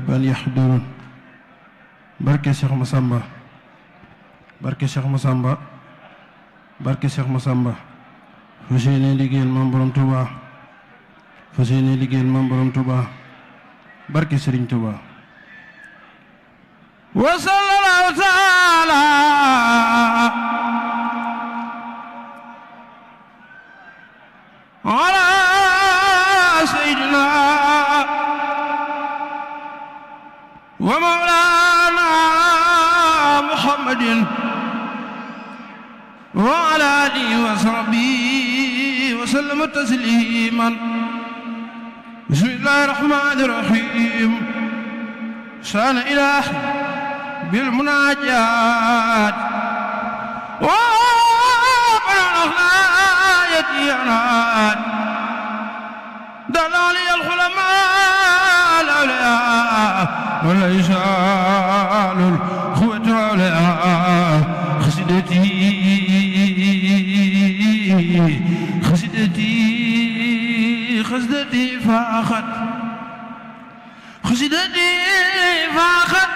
فليحضرون barke Cheikh Massamba barke Cheikh Massamba barke Cheikh Massamba fas yéene liggéeyal Maam Borom Touba fas yéene liggéeyal Maam Borom Touba barke Serigne Touba wa sallallahu taala ala sayyidina wa mawlana Muhammadin wa ala alihi wa sahbihi wa sallama tasliman bismillahir rahmanir rahim sana ilahi bil munajat wa barana yatiyanat dalali al khulama al awliya ولا يزال الخوة على خسدتي فاخت خسدتي فاخت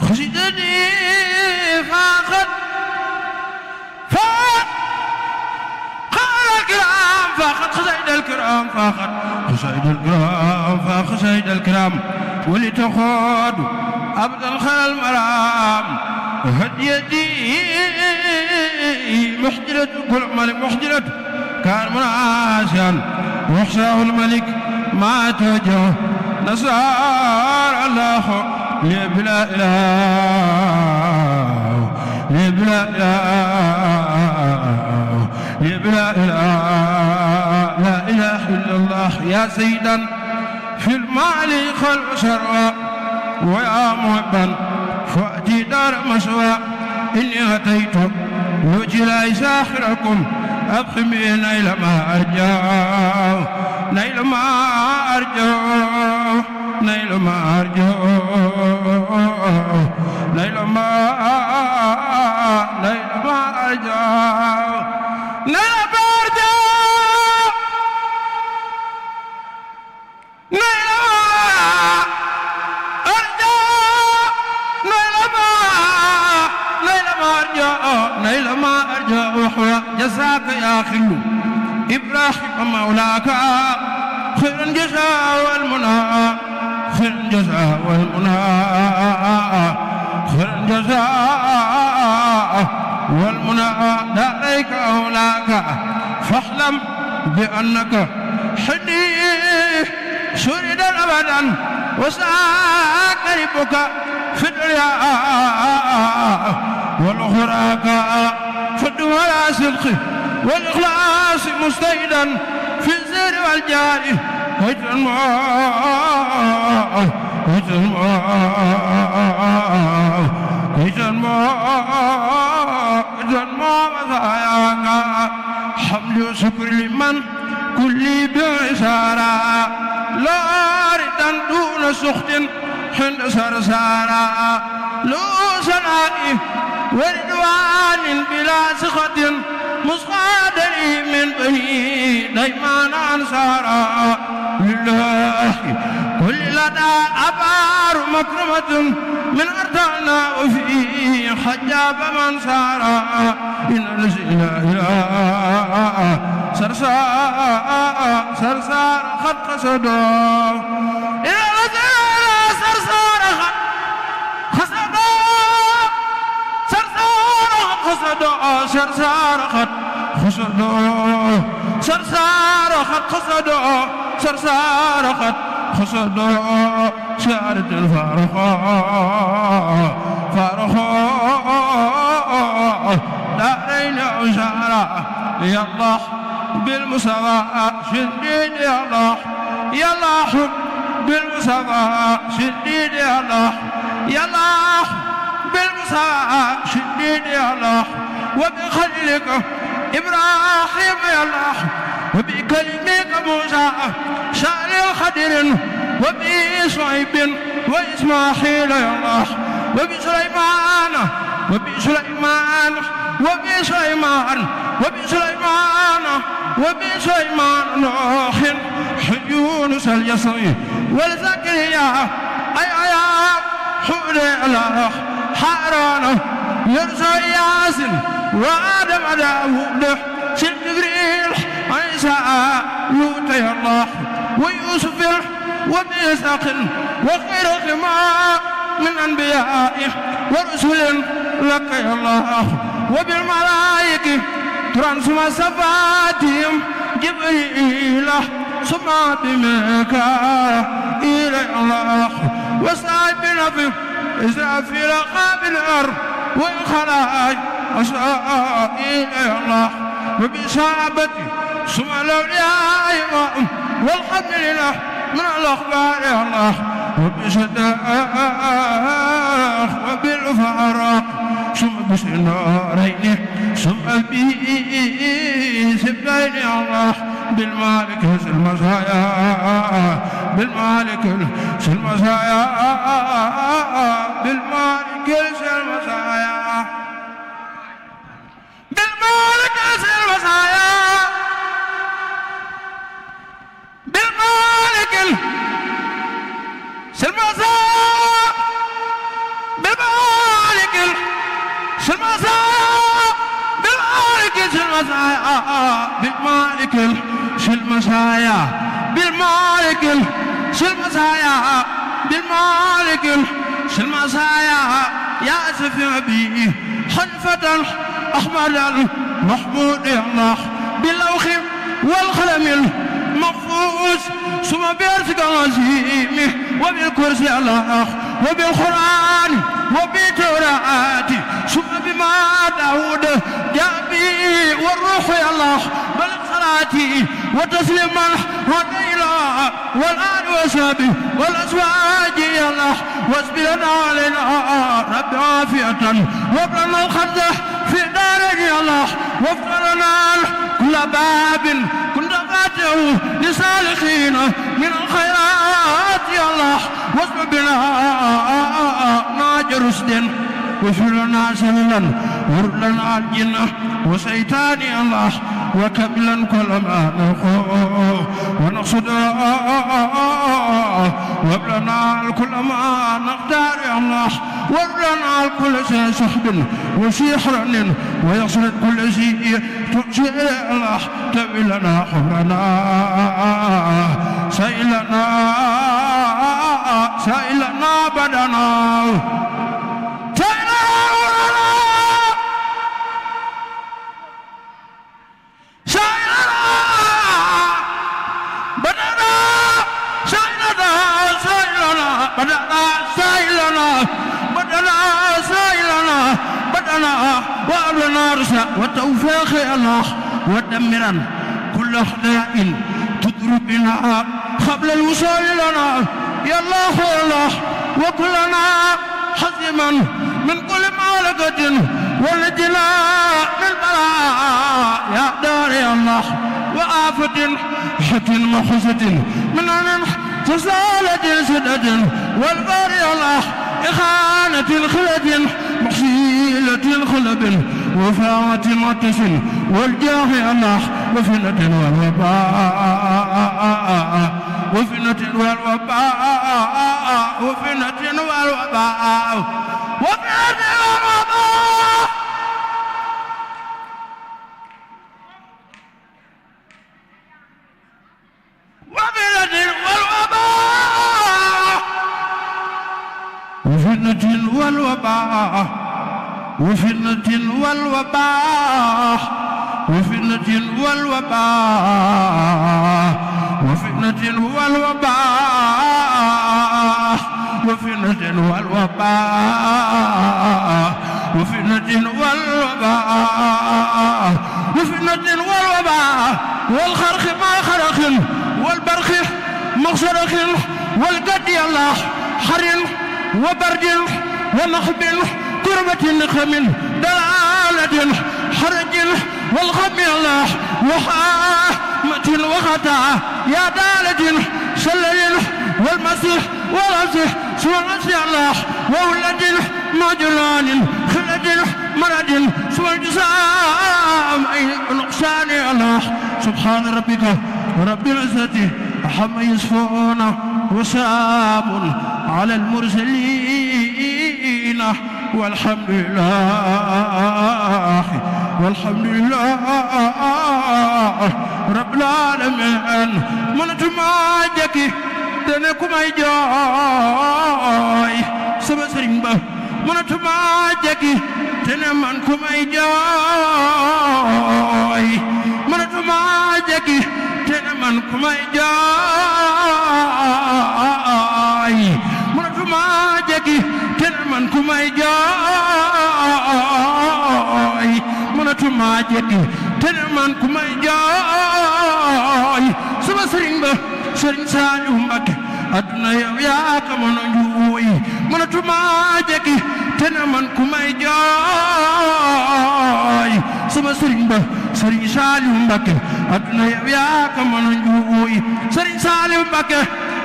خسدتي فاخت خسائد الكرام فاخت خسائد الكرام فخسائد الكرام ولتخاض أبدا خير المرام وهديتي محجرة كل ملك محجرة كان مناسيا وحشاه الملك ما توجه نصار الله لبلا إله لبلا إله لبلا إله لا إله إلا الله يا سيدا في المال خلق شرا ويا محبا فأتي دار مسوى إني أتيت لجلاي ساخركم أبخمي نيل ما أرجو نيل ما أرجو نيل ما أرجو نيل ما أرجو نيل نيل ما أرجو وحوى جزاك يا خلو إبراهيم مولاك خير الجزاء والمنى خير الجزاء والمنى خير الجزاء والمنى داريك أولاك فاحلم بأنك حدي سرد أبدا وساك ربك في الدنيا والأخراك فد ولا صدق والإخلاص مستيدا في الزر والجار هجر الماء هجر الماء هجر الماء هجر الماء وضاياك حمد وشكر لمن كل بعسارة لا ردا دون سخط حند سرسارة لو سنائي ورضوان بلا سخط مسقاد من بني ديمان أنصارا لله كل لدى أبار مكرمة من أرضنا وفي حجاب من سارا إن الذي لا إله سرسار خط قصدو إن الذي سرسار خصدو سرسار خط خصدو سرسار خط خصدو سرسار خط خصدو شارد الفارخة فارخة دارين عشارة يا الله بالمساواة شديد يا الله يا الله بالمساواة شديد يا الله يا الله بالمساواة شديد يا الله وبخليلك إبراهيم يا الله وبكلمك موسى شال الخدر وبشعيب وإسماعيل يا الله وبسليمان وبسليمان وبسليمان وبسليمان وبسليمان نوح يونس اليسري والزكريا أي حول الله حاران يرسى ياسين وآدم داود سيد جبريل عيسى لوطي الله ويوسف وميثاق وخير خما من أنبيائه ورسل لك يا الله وبالملائكة ترنسم صفاتهم جبريل ثم بميكائيل يا الله وصاحب نفي إسرافيل قابل الأرض والخلائق أسرائيل يا الله وبصحابتي ثم الأولياء والحمد لله من الأخبار يا الله وبصداق وبالفراق ثم بسنارين ثم بسبين يا الله بالمالك المزايا بالمالك المزايا بالمالك المزايا بالمالك المزايا بالمالك المزايا بالمالك المزايا بالمالك المزايا بالمالك المزايا بالمالك المزايا يا سفي بي حنفة أحمد المحمود يا الله باللوح والقلم المحفوظ ثم بيرزق العظيم وبالكرسي الله وبالقرآن وبالتوراة ثم بما داود جاء به والروح يا الله بل صلاتي وتسليما ونيلا والآل وصحبه والأزواج يا الله واصبرنا علينا رب عافية وابلنا الخد في دارك يا الله وافترنا كل باب كنت فاتحه لصالحين من الخيرات يا الله واصبر بنا ناج رشد واغفر لنا سهلا وارد لنا الجنة وسيطان يا الله وكملا كل ما نخوف ونقصد وابلنا كل ما نقدر يا الله وابلنا كل شيء سحب وسحر ويصل كل شيء تؤجر يا الله تبي لنا حمرنا سائلنا بدنا وأبلنا رشا وتوفيق يا الله ودمرا كل أحداء تضرب بنا قبل الوصول لنا يا الله يا الله وكلنا حزما من كل معلقة ونجنا من بلاء يا دار يا الله وآفة حة محزة من أن تزالة سدة والبار يا الله إخانة خلد محصيلة خلب وفاة عطش والجاه يا الله وفنة والوباء وفنة والوباء وفنة والوباء وفنة والوباء وفنة والوباء وفنة والوباء وفنة والوباء وفنة والوباء وفنة والوباء وفنة والوباء وفنة والوباء والخرق ما خرق والبرق مخسرق والقد الله حر وبرد ونخب كربة نخم دلالة حرج والخم الله وحامة وخطا يا دالة سلل والمسيح والمسيح سوى المسيح الله وولد مجران خلد مرد سوى الجسام أي نقصان الله سبحان ربك رب العزة عما يصفون وسلام على المرسلين والحمد لله رب العالمين من تماجك دنكم اي جاي سما سرين با من تماجك دنمان كم اي جاي من تماجك دنمان كم اي جاي من تماجك دنمان كم اي جاي mënatuma jekki te ne man ku may jooy sama sëriñ ba sëriñ Saaliw Mbakke adduna yow yaa ko mën a njuuy mënatuma jekki te ne man ku may jooy sama sëriñ ba sëriñ Saaliw Mbakke adduna yow yaa ko mën a njuuy sëriñ Saaliw Mbakke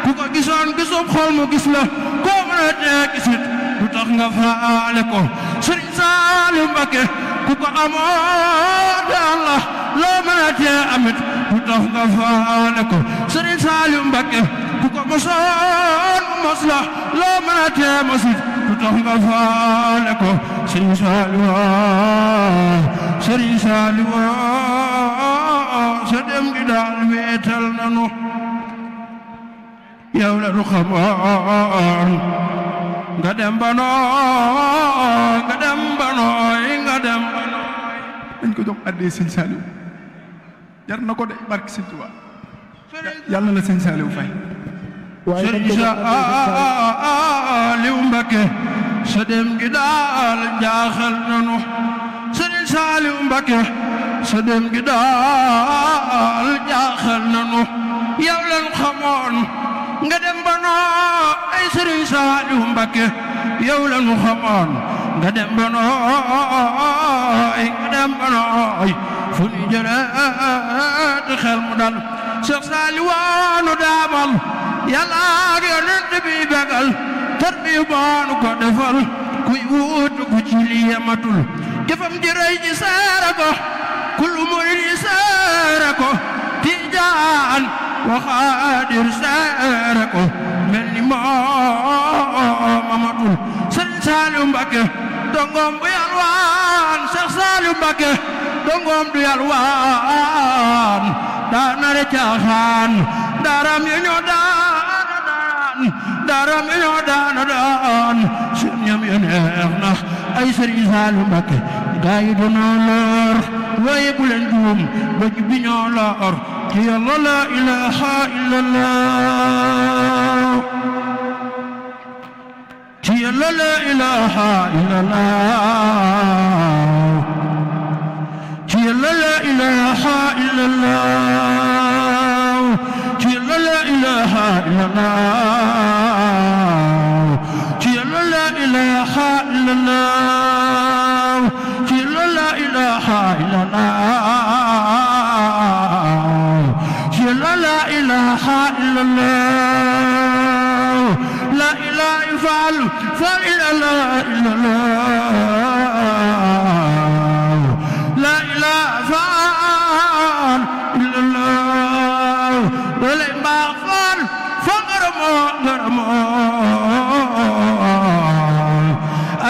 ku ko gisoon gisub xol mu gis la koo mën a tee gisit lu tax nga faale ko sëriñ Saaliw Mbakke ku ko amoon Yàlla loo mën a tee amit lu tax nga faale ko sëriñ Saaliw Mbakke ku ko mosoon mos la loo mën a tee mosit lu tax nga faale ko sëriñ Saaliw sa dem gi daal weetal nanu yow la du xamoon nga dem ba nooy dañ ko jox addee sëñ Saaliw jar na ko de barke sëñ Tuubaa yàlla na sëñ Saaliw fay sëriñ Saaliw Mbakke sa dem gi daal jaaxal nanu sëriñ Saaliw Mbakke sa dem gi daal jaaxal nanu yow lan xamoon nga dem ba nooy sëriñ Saaliw Mbakke yow lan xamoon nga dem ba nooy fu ñu jëlee te xel mu dal Cheikh Saaliw waanu daamal Yàlla ak Yonent bi begal tarbiya baanu ko defal kuy wuutu ku ci li yematul jëfam ji rëy ji seere ko kullu murid yi seere ko Tijaan wa Xaadir seere ko mel ni moomamatul Sëriñ Saaliw Mbakke dongoom bu yalwaan Cheikh Saaliw Mbakke dongoom du yalwaan daa nare caaxaan daaram yi ñoo daan seen ñam ya neex na ay Sëriñ Saaliw Mbakke gaa yi danoo lor waaye bu leen juum ba bi ñoo lor ci Yàlla la ilaha illallah ci Yàlla la ilaha illallah ci Yàlla la ilaha illallah ci Yàlla la ilaha illallah ci Yàlla la ilaha illallah ci Yàlla la ilaha illallah ci Yàlla la ilaha illallah la ilaha illallah la ilaha illallah wala mbaax faal fa ngërëmoo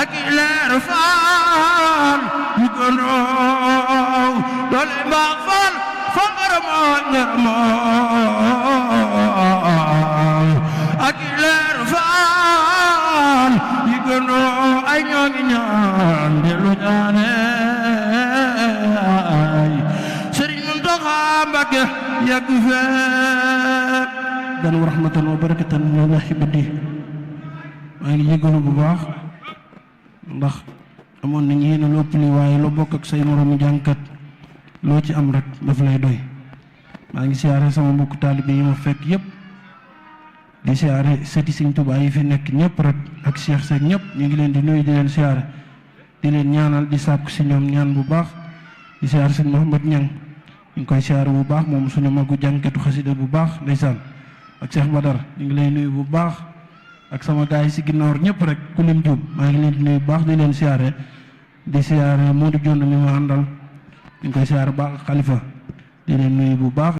ak leer faal yu gënoo wala mbaax faal fa ngërëmoo ak leer faal yu gënoo ay ñoo ngi ñaan dellu ñaane Mbakke yàgg fee dan wa rahmatan wa barakatan wa xibati maa ngi jégalu bu baax ndax amoon nañu yéen a lépp li waaye loo bokk ak say moromu jànkat loo ci am rek daf lay doy maa ngi siyaare sama mbokk taalibe yi ma fekk yëpp di siyaare sëti Sëñ Tuubaa yi fi nekk ñëpp rek ak Cheikh Seck ñëpp ñu ngi leen di nuyu di leen siyaare di leen ñaanal di sàkku si ñoom ñaan bu baax di siyaare sëñ Mouhamad Ñang ñu ngi koy siyaare bu baax moom suñu magu jànketu xasida bu baax ndeysaan ak Cheikh Badar ñu ngi lay nuyu bu baax ak sama gaay yi si ginnaaw ñëpp rek ku lim juum maa ngi leen di nuyu bu baax di leen siyaare di siyaare Modou Dione mi ma àndal ñu ngi koy siyaare baax Xalifa di leen nuyu bu baax